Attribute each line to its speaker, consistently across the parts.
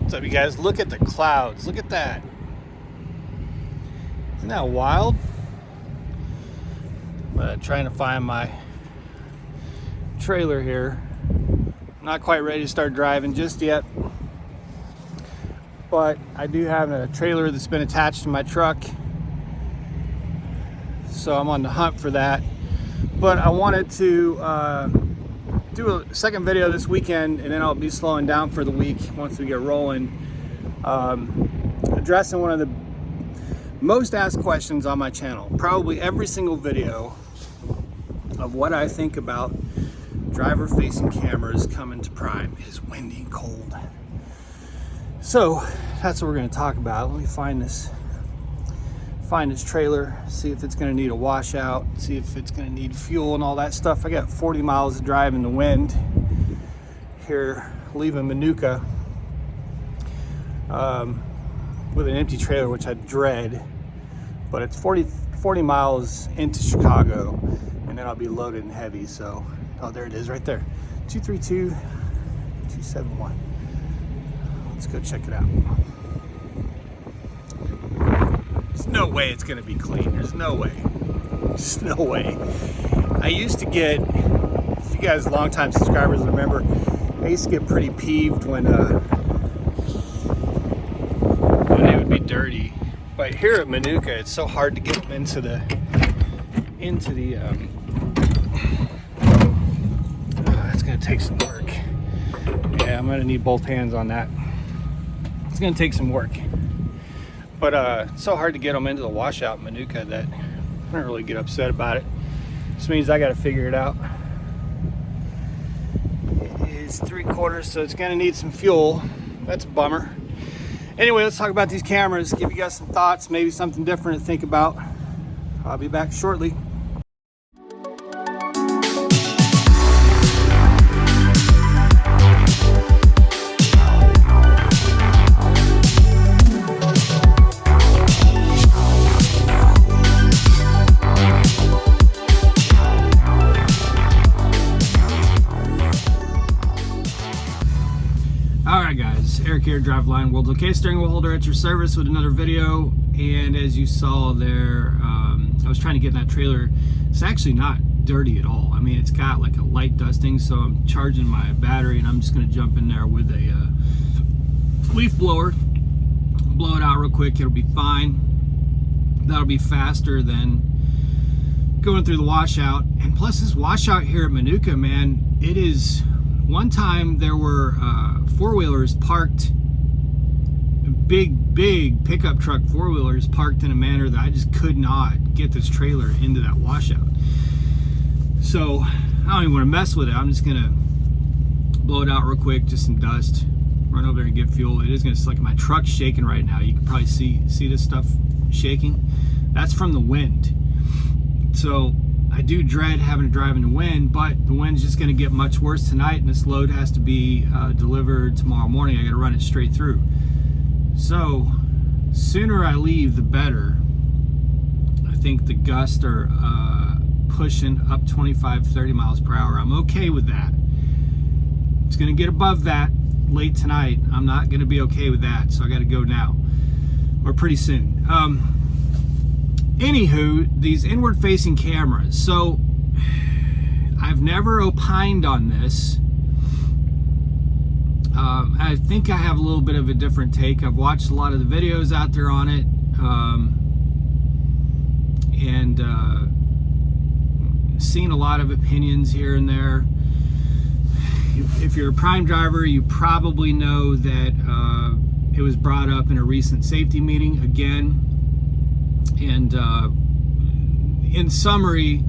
Speaker 1: What's up, you guys? Look at the clouds. Look at that. Isn't that wild? Trying to find my trailer here. Not quite ready to start driving just yet, but I do have a trailer that's been attached to my truck, so I'm on the hunt for that. But I wanted to do a second video this weekend, and then I'll be slowing down for the week once we get rolling, addressing one of the most asked questions on my channel. Probably every single video of what I think about driver facing cameras coming to prime is windy and cold. So that's what we're going to talk about. Let me find this trailer, see if it's going to need a washout, see if it's going to need fuel and all that stuff. I got 40 miles to drive in the wind here, leaving Manuka with an empty trailer, which I dread, but it's 40 miles into Chicago, and then I'll be loaded and heavy. So, oh, there it is right there, 232-271. Let's go check it out. There's no way it's gonna be clean. There's no way. There's no way. I used to get, if you guys longtime subscribers remember, I used to get pretty peeved when they would be dirty. But here at Manuka, it's so hard to get them into the that's gonna take some work. Yeah, I'm gonna need both hands on that. It's gonna take some work. But it's so hard to get them into the washout in Manuka that I don't really get upset about it. This means I got to figure it out. It is 3/4, so it's going to need some fuel. That's a bummer. Anyway, let's talk about these cameras. Give you guys some thoughts, maybe something different to think about. I'll be back shortly. Alright guys, Eric here, Driveline World. Okay, steering wheel holder at your service with another video. And as you saw there, I was trying to get in that trailer. It's actually not dirty at all. I mean, it's got like a light dusting, so I'm charging my battery and I'm just going to jump in there with a leaf blower, blow it out real quick. It'll be fine. That'll be faster than going through the washout. And plus this washout here at Manuka, man, it is... One time there were four-wheelers parked, big pickup truck four-wheelers parked in a manner that I just could not get this trailer into that washout. So I don't even want to mess with it. I'm just gonna blow it out real quick, just some dust, run over there and get fuel. It is gonna, like, my truck's shaking right now. You can probably see this stuff shaking. That's from the wind. So I do dread having to drive in the wind, but the wind's just going to get much worse tonight, and this load has to be delivered tomorrow morning. I got to run it straight through. So sooner I leave, the better. I think the gusts are pushing up 25-30 miles per hour. I'm okay with that. It's going to get above that late tonight. I'm not going to be okay with that, so I got to go now or pretty soon. Anywho, these inward-facing cameras. So, I've never opined on this. I think I have a little bit of a different take. I've watched a lot of the videos out there on it, and seen a lot of opinions here and there. If you're a prime driver, you probably know that it was brought up in a recent safety meeting again. And in summary,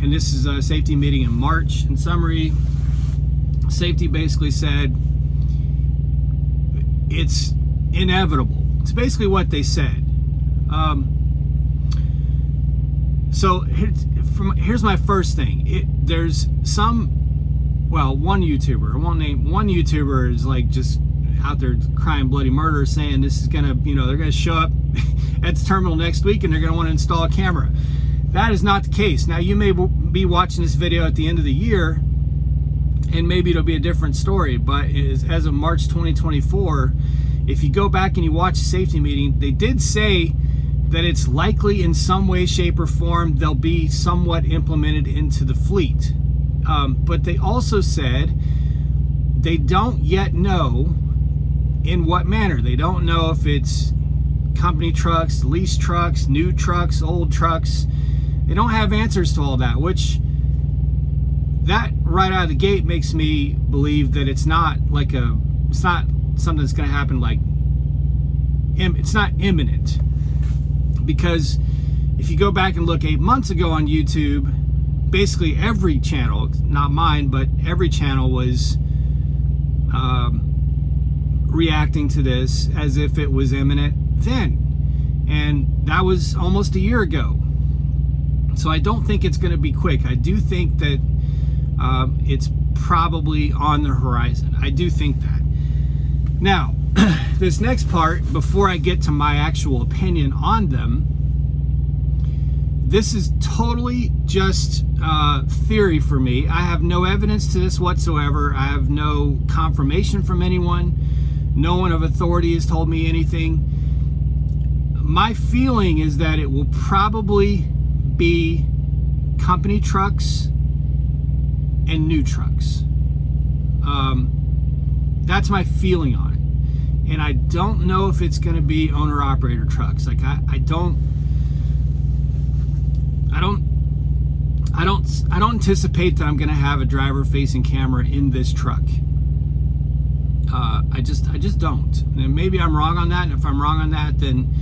Speaker 1: and this is a safety meeting in March, in summary, safety basically said it's inevitable. It's basically what they said. So here's my first thing. There's one YouTuber, I won't name, one YouTuber is like just out there crying bloody murder, saying this is gonna, they're gonna show up at the terminal next week and they're gonna want to install a camera. That is not the case. Now, you may be watching this video at the end of the year and maybe it'll be a different story. But as of March 2024, if you go back and you watch the safety meeting, they did say that it's likely in some way, shape, or form they'll be somewhat implemented into the fleet. But they also said they don't yet know in what manner. They don't know if it's company trucks, leased trucks, new trucks, old trucks. They don't have answers to all that, which that right out of the gate makes me believe that it's not something that's going to happen, like it's not imminent. Because if you go back and look 8 months ago on YouTube, basically every channel, not mine, but every channel was reacting to this as if it was imminent then. And that was almost a year ago. So I don't think it's going to be quick. I do think that it's probably on the horizon. I do think that. Now, this next part, before I get to my actual opinion on them, this is totally just theory for me. I have no evidence to this whatsoever. I have no confirmation from anyone. No one of authority has told me anything. My feeling is that it will probably be company trucks and new trucks. That's my feeling on it. And I don't know if it's going to be owner-operator trucks. Like I don't anticipate that I'm going to have a driver-facing camera in this truck. I just don't. And maybe I'm wrong on that. And if I'm wrong on that, then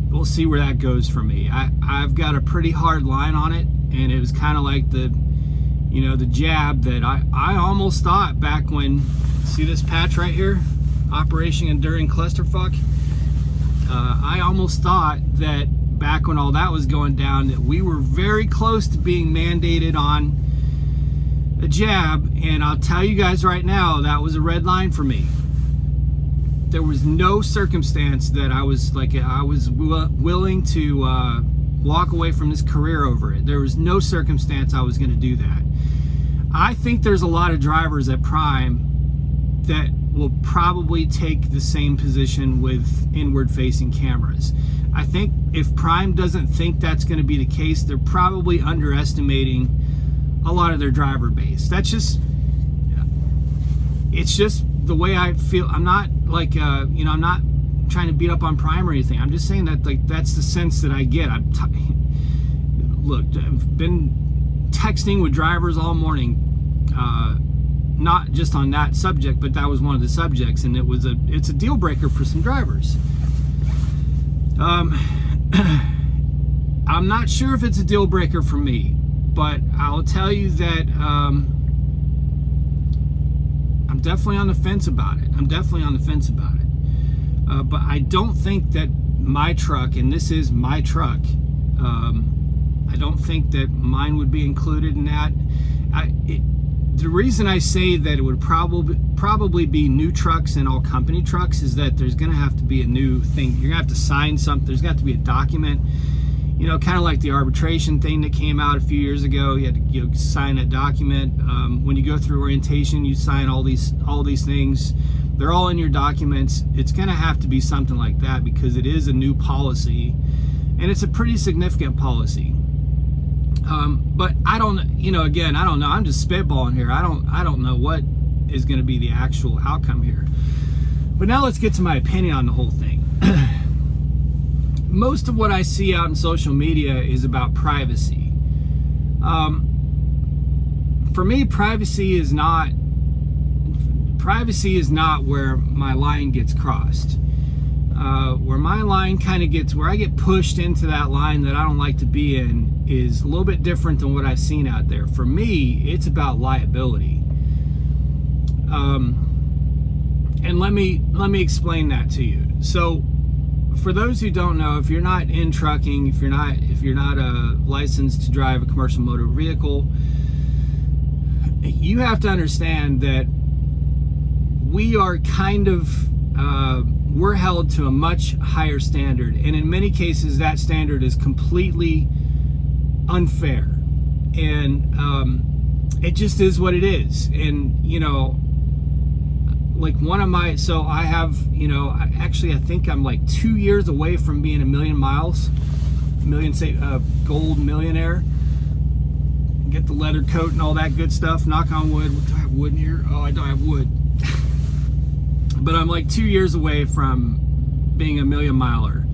Speaker 1: we'll see where that goes for me. I've got a pretty hard line on it, and it was kind of like the jab that I almost thought back when, see this patch right here, Operation Enduring Clusterfuck. I almost thought that back when all that was going down, that we were very close to being mandated on a jab, and I'll tell you guys right now, that was a red line for me. There was no circumstance that I was willing to walk away from this career over it. There was no circumstance I was going to do that. I think there's a lot of drivers at Prime that will probably take the same position with inward-facing cameras. I think if Prime doesn't think that's going to be the case, they're probably underestimating a lot of their driver base. It's just the way I feel. I'm not I'm not trying to beat up on Prime or anything. I'm just saying that that's the sense that I get. Look, I've been texting with drivers all morning, not just on that subject, but that was one of the subjects, and it's a deal breaker for some drivers. I'm not sure if it's a deal breaker for me, but I'll tell you that I'm definitely on the fence about it. But I don't think that my truck, and this is my truck, I don't think that mine would be included in that. The reason I say that it would probably be new trucks and all company trucks is that there's going to have to be a new thing. You're going to have to sign something. There's got to be a document, kind of like the arbitration thing that came out a few years ago. You had to sign that document. When you go through orientation, you sign all these things. They're all in your documents. It's going to have to be something like that because it is a new policy, and it's a pretty significant policy. But I don't, again, I don't know. I'm just spitballing here. I don't know what is going to be the actual outcome here. But now let's get to my opinion on the whole thing. Most of what I see out in social media is about privacy. For me, privacy is not where my line gets crossed. Where my line kind of gets, where I get pushed into that line that I don't like to be in, is a little bit different than what I've seen out there. For me, it's about liability. And let me explain that to you. So, for those who don't know, if you're not in trucking, if you're not licensed to drive a commercial motor vehicle, you have to understand that we are we're held to a much higher standard, and in many cases that standard is completely unfair. and it just is what it is. And you know, like one of my, so I have, you know, I think I'm like 2 years away from being 1,000,000 miles, gold millionaire. Get the leather coat and all that good stuff. Knock on wood. Do I have wood in here? Oh, I don't have wood. But I'm like 2 years away from being a 1,000,000 miler.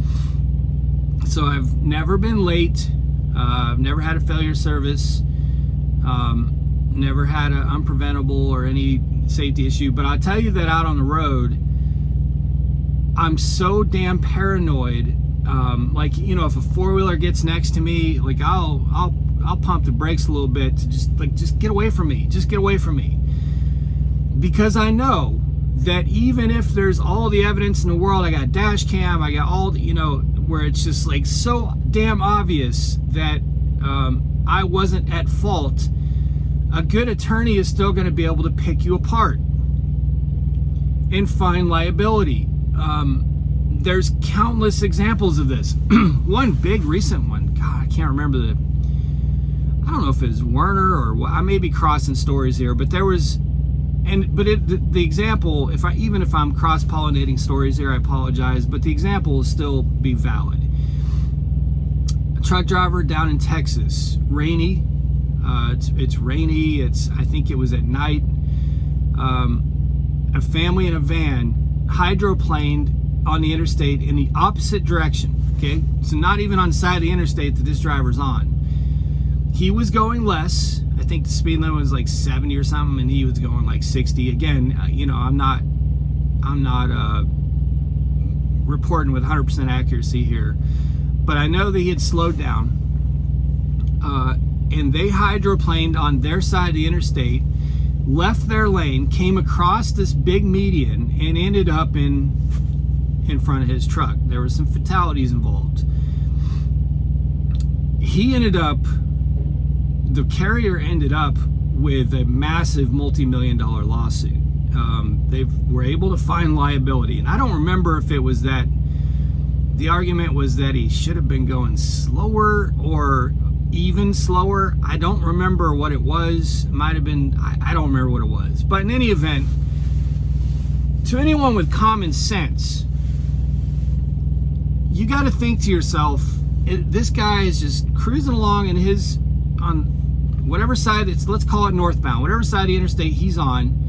Speaker 1: So I've never been late. I've never had a failure service. Never had an unpreventable or any safety issue. But I'll tell you that out on the road, I'm so damn paranoid. Like, you know, if a four-wheeler gets next to me, like I'll pump the brakes a little bit to just get away from me. Just get away from me. Because I know that even if there's all the evidence in the world, I got dash cam, I got all, you know, where it's just like so damn obvious that I wasn't at fault, a good attorney is still going to be able to pick you apart and find liability. There's countless examples of this. One big recent one, God, I can't remember I don't know if it was Werner or what. I may be crossing stories here, but there was, the example, even if I'm cross-pollinating stories here, I apologize, but the example will still be valid. A truck driver down in Texas, rainy. It's rainy. I think it was at night. A family in a van hydroplaned on the interstate in the opposite direction. Okay, so not even on the side of the interstate that this driver's on. He was going less. I think the speed limit was like 70 or something, and he was going like 60. Again, you know, I'm not reporting with 100% accuracy here, but I know that he had slowed down. And they hydroplaned on their side of the interstate, left their lane, came across this big median, and ended up in front of his truck. There were some fatalities involved. The carrier ended up with a massive multi-million-dollar lawsuit. They were able to find liability, and I don't remember if it was that the argument was that he should have been going slower or even slower. I don't remember what it was. It might have been, I don't remember what it was. But in any event, to anyone with common sense, you got to think to yourself, this guy is just cruising along on whatever side, let's call it northbound, whatever side of the interstate he's on.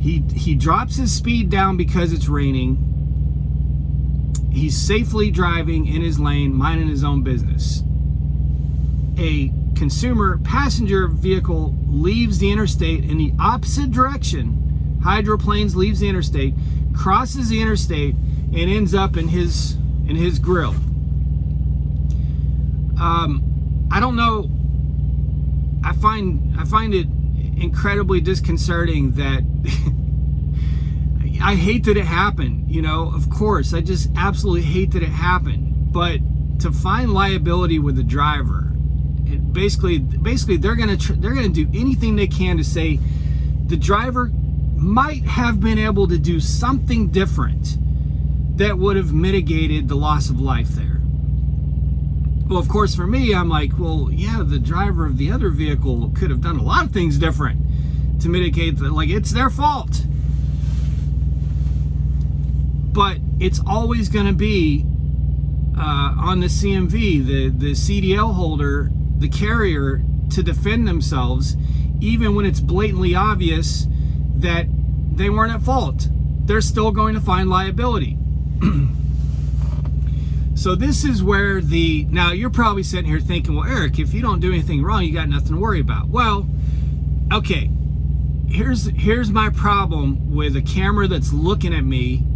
Speaker 1: He drops his speed down because it's raining. He's safely driving in his lane, minding his own business. A passenger vehicle leaves the interstate in the opposite direction. Hydroplanes leaves the interstate, crosses the interstate, and ends up in his grill. I don't know. I find it incredibly disconcerting that I hate that it happened. You know, of course, I just absolutely hate that it happened. But to find liability with the driver, basically they're gonna do anything they can to say the driver might have been able to do something different that would have mitigated the loss of life there. Well, of course, for me, I'm like, well, yeah, the driver of the other vehicle could have done a lot of things different to mitigate it's their fault. But it's always going to be on the CMV, the CDL holder, the carrier, to defend themselves, even when it's blatantly obvious that they weren't at fault. They're still going to find liability. So this is where now you're probably sitting here thinking, well, Eric, if you don't do anything wrong, you got nothing to worry about. Well, okay, here's my problem with a camera that's looking at me,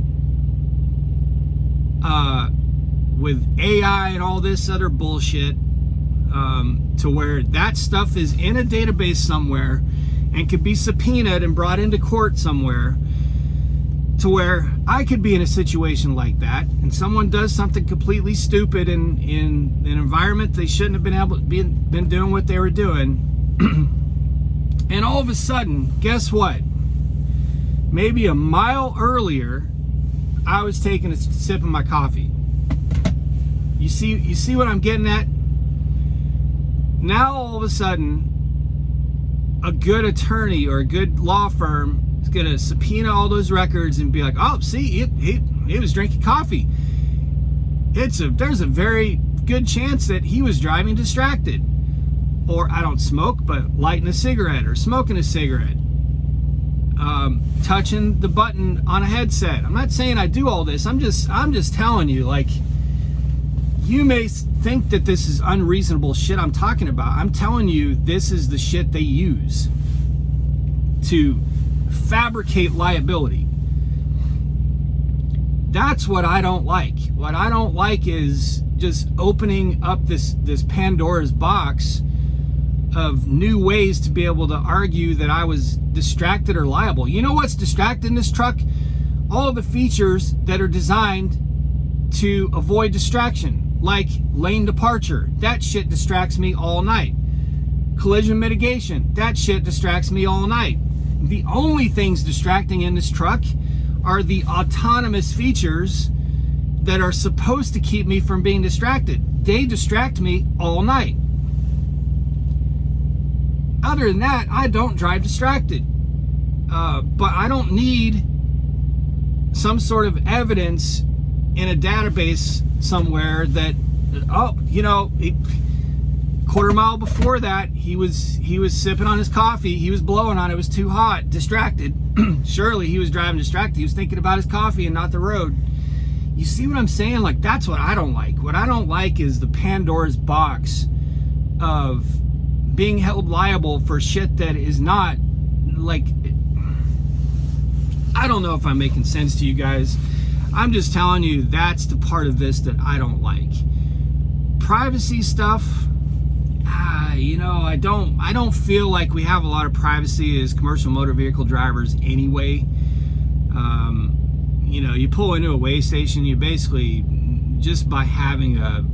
Speaker 1: with AI and all this other bullshit, to where that stuff is in a database somewhere and could be subpoenaed and brought into court somewhere, to where I could be in a situation like that and someone does something completely stupid in an environment they shouldn't have been doing what they were doing. And all of a sudden, guess what? Maybe a mile earlier, I was taking a sip of my coffee. You see what I'm getting at? Now all of a sudden, a good attorney or a good law firm is going to subpoena all those records and be like, oh, see, he was drinking coffee. There's a very good chance that he was driving distracted. Or I don't smoke, but lighting a cigarette or smoking a cigarette. Touching the button on a headset. I'm not saying I do all this. I'm just telling you, like, you may think that this is unreasonable shit I'm talking about. I'm telling you, this is the shit they use to fabricate liability. That's what I don't like. What I don't like is just opening up this Pandora's box of new ways to be able to argue that I was distracted or liable. You know what's distracted in this truck? All of the features that are designed to avoid distraction, like lane departure. That shit distracts me all night. Collision mitigation. That shit distracts me all night. The only things distracting in this truck are the autonomous features that are supposed to keep me from being distracted. They distract me all night. Other than that, I don't drive distracted. But I don't need some sort of evidence in a database somewhere that, oh, you know, quarter mile before that, he was sipping on his coffee. He was blowing on it. It was too hot, distracted. Surely he was driving distracted. He was thinking about his coffee and not the road. You see what I'm saying? Like, that's what I don't like. What I don't like is the Pandora's box of being held liable for shit that is not, like, I don't know if I'm making sense to you guys. I'm just telling you, that's the part of this that I don't like. Privacy stuff, you know, I don't feel like we have a lot of privacy as commercial motor vehicle drivers anyway. You know, you pull into a weigh station, you basically, just by having a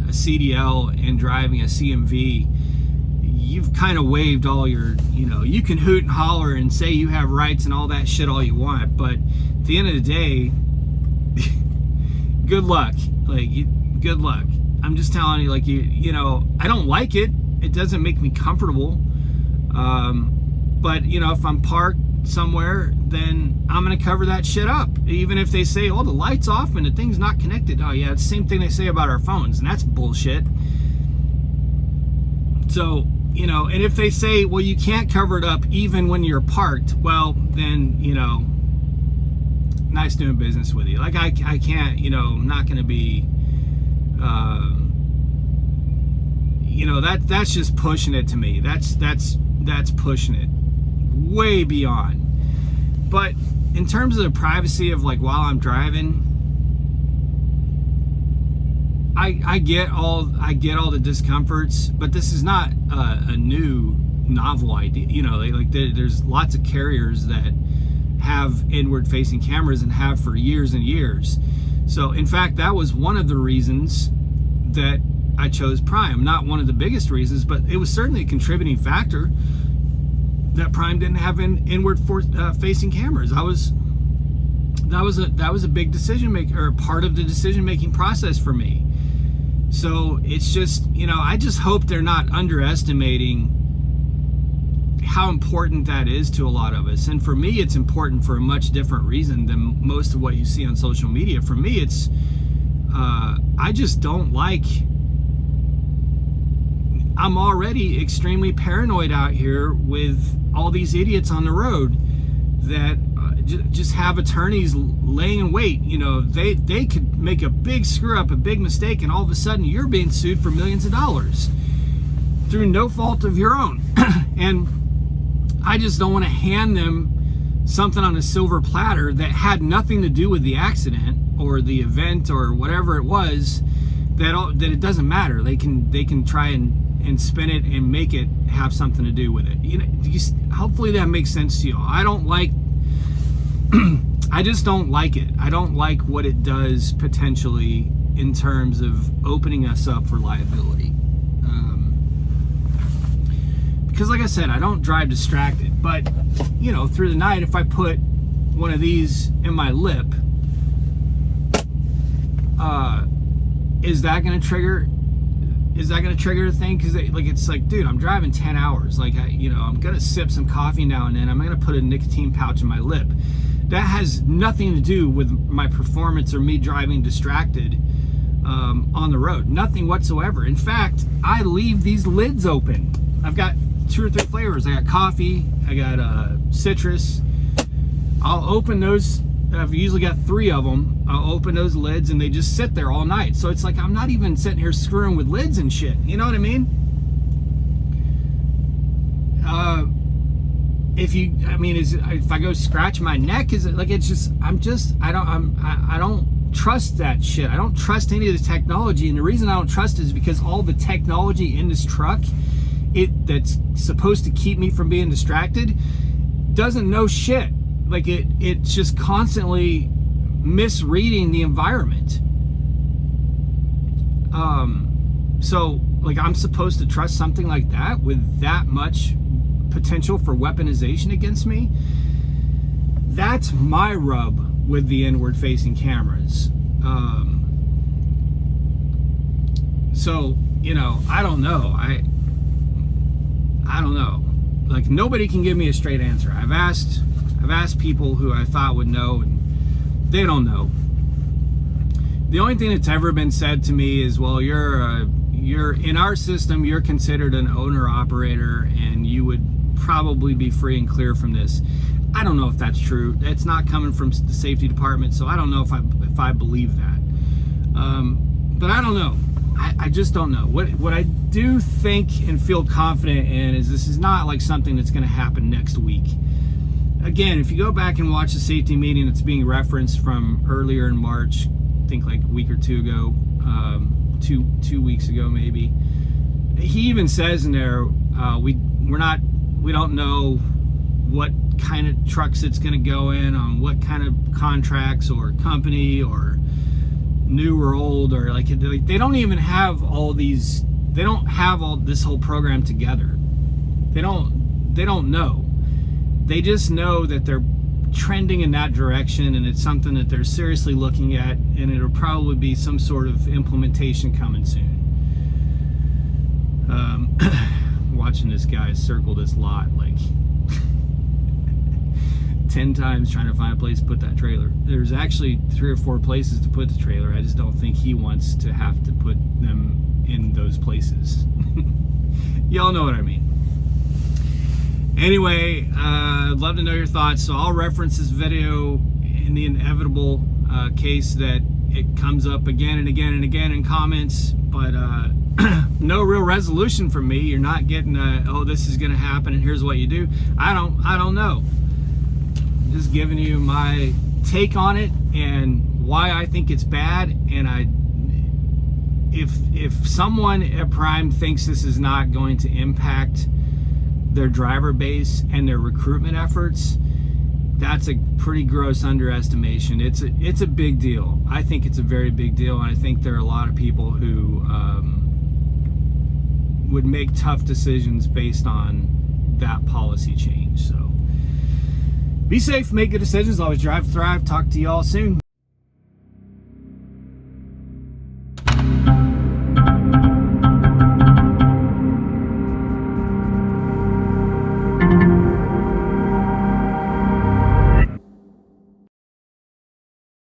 Speaker 1: CDL and driving a CMV, you've kind of waived all your, you know, you can hoot and holler and say you have rights and all that shit all you want, but at the end of the day, good luck. Like, good luck. I'm just telling you, like, you know, I don't like it. It doesn't make me comfortable. But, you know, if I'm parked somewhere, then I'm going to cover that shit up. Even if they say, oh, the light's off and the thing's not connected. Oh, yeah, it's the same thing they say about our phones, and that's bullshit. So, you know, and if they say, well, you can't cover it up even when you're parked, well, then, you know, nice doing business with you. Like, I can't, you know, I'm not going to be, you know, that's just pushing it to me. That's pushing it way beyond. But in terms of the privacy of, like, while I'm driving, I get all the discomforts, but this is not a new novel idea. You know, like there's lots of carriers that have inward facing cameras and have for years and years. So in fact, that was one of the reasons that I chose Prime. Not one of the biggest reasons, but it was certainly a contributing factor that Prime didn't have inward facing cameras. That was a big decision maker, or part of the decision making process for me. So it's just, you know, I just hope they're not underestimating how important that is to a lot of us. And for me, it's important for a much different reason than most of what you see on social media. For me, it's, I just don't like, I'm already extremely paranoid out here with all these idiots on the road that just have attorneys laying in wait. You know, they could make a big screw up, a big mistake, and all of a sudden you're being sued for millions of dollars through no fault of your own. And I just don't want to hand them something on a silver platter that had nothing to do with the accident or the event or whatever it was, that it doesn't matter. They can try and spin it and make it have something to do with it. You know, hopefully that makes sense to you. I don't like I just don't like it. I don't like what it does potentially in terms of opening us up for liability. Because like I said, I don't drive distracted, but you know, through the night, if I put one of these in my lip, is that going to trigger? is that going to trigger the thing? Because it's like, dude, I'm driving 10 hours. Like, I'm going to sip some coffee now and then. I'm going to put a nicotine pouch in my lip. That has nothing to do with my performance or me driving distracted on the road. Nothing whatsoever. In fact, I leave these lids open. I've got 2 or 3 flavors. I got coffee. I got citrus. I'll open those. I've usually got 3 of them. I'll open those lids and they just sit there all night. So it's like I'm not even sitting here screwing with lids and shit. You know what I mean? If I go scratch my neck, is it like, it's just, I don't trust that shit. I don't trust any of the technology. And the reason I don't trust it is because all the technology in this truck, that's supposed to keep me from being distracted, doesn't know shit. Like it's just constantly misreading the environment. So like I'm supposed to trust something like that with that much potential for weaponization against me? That's my rub with the inward facing cameras. So, I don't know. I don't know. Like, nobody can give me a straight answer. I've asked people who I thought would know, and they don't know. The only thing that's ever been said to me is, well, you're in our system, you're considered an owner operator, and you would probably be free and clear from this. I don't know if that's true. It's not coming from the safety department, so I don't know if I believe that. But I don't know. I just don't know. What I do think and feel confident in is this is not like something that's going to happen next week. Again, if you go back and watch the safety meeting that's being referenced from earlier in March, I think like a week or 2 ago, 2 weeks ago maybe, he even says in there, we don't know what kind of trucks it's going to go in, on what kind of contracts or company or new or old, or like they don't even have all these. They don't have all this whole program together. They don't know. They just know that they're trending in that direction, and it's something that they're seriously looking at, and it'll probably be some sort of implementation coming soon. Watching this guy circle this lot like 10 times trying to find a place to put that trailer. There's actually 3 or 4 places to put the trailer. I just don't think he wants to have to put them in those places. Y'all know what I mean. Anyway, I'd love to know your thoughts. So I'll reference this video in the inevitable case that it comes up again and again and again in comments, but no real resolution from me. You're not getting oh, this is going to happen and here's what you do. I don't know. I'm just giving you my take on it and why I think it's bad. And if someone at Prime thinks this is not going to impact their driver base and their recruitment efforts, that's a pretty gross underestimation. It's a big deal. I think it's a very big deal, and I think there are a lot of people who would make tough decisions based on that policy change. So be safe, make good decisions, always drive, thrive. Talk to you all soon.